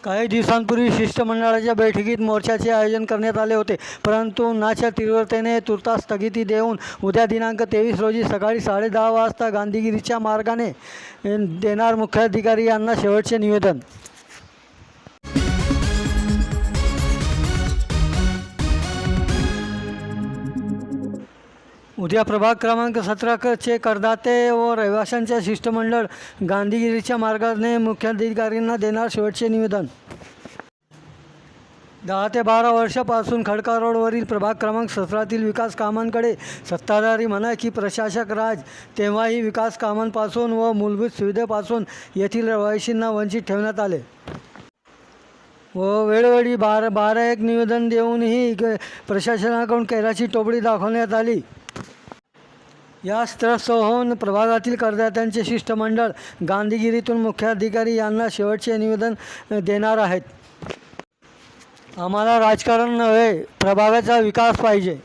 काही दिवसांपूर्वी शिष्टमंडळाच्या बैठकीत मोर्चाचे आयोजन करण्यात आले होते, परंतु उन्हाच्या तीव्रतेने तुर्तास स्थगिती देऊन उद्या दिनांक 23 रोजी सकाळी 10:30 वाजता गांधीगिरीच्या मार्गाने देणार मुख्याधिकारी यांना शेवटचे निवेदन। उद्या प्रभाग क्रमांक 17 करदाते व रहिवाशांच्या शिष्टमंडळ गांधीगिरीच्या मार्गाने मुख्याधिकाऱ्यांना देणार शेवटचे निवेदन। 10 ते 12 वर्षापासून खडका रोडवरील प्रभाग क्रमांक 17तील विकास कामांकडे सत्ताधारी म्हणा की प्रशासक राज तेव्हाही विकास कामांपासून व मूलभूत सुविधेपासून येथील रहिवाशांना वंचित ठेवण्यात आले व वेळोवेळी 12 निवेदन देऊनही प्रशासनाकडून कैराची टोपडी दाखवण्यात आली। या त्रस्त होऊन प्रभागातील करदात्यांचे शिष्टमंडळ गांधीगिरीतून मुख्याधिकारी यांना शेवटचे निवेदन देणार आहेत। आम्हाला राजकारण नव्हे, प्रभागाचा विकास पाहिजे।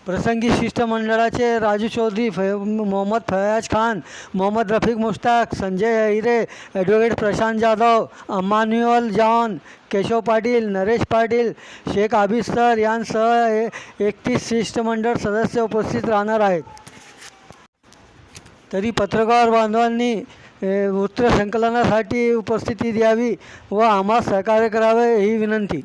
प्रसंगी शिष्टमंडळाचे राजू चौधरी, मोहम्मद फयाज खान, मोहम्मद रफिक मुश्ताक, संजय हिरे, ॲडव्होकेट प्रशांत जाधव, अमान्युअल जॉन, केशव पाटील, नरेश पाटील, शेख आबिस्तर यांसह 31 शिष्टमंडळ सदस्य उपस्थित राहणार आहेत। तरी पत्रकार बांधवांनी वृत्तसंकलनासाठी उपस्थिती द्यावी व आम्हाला सहकार्य करावे ही विनंती।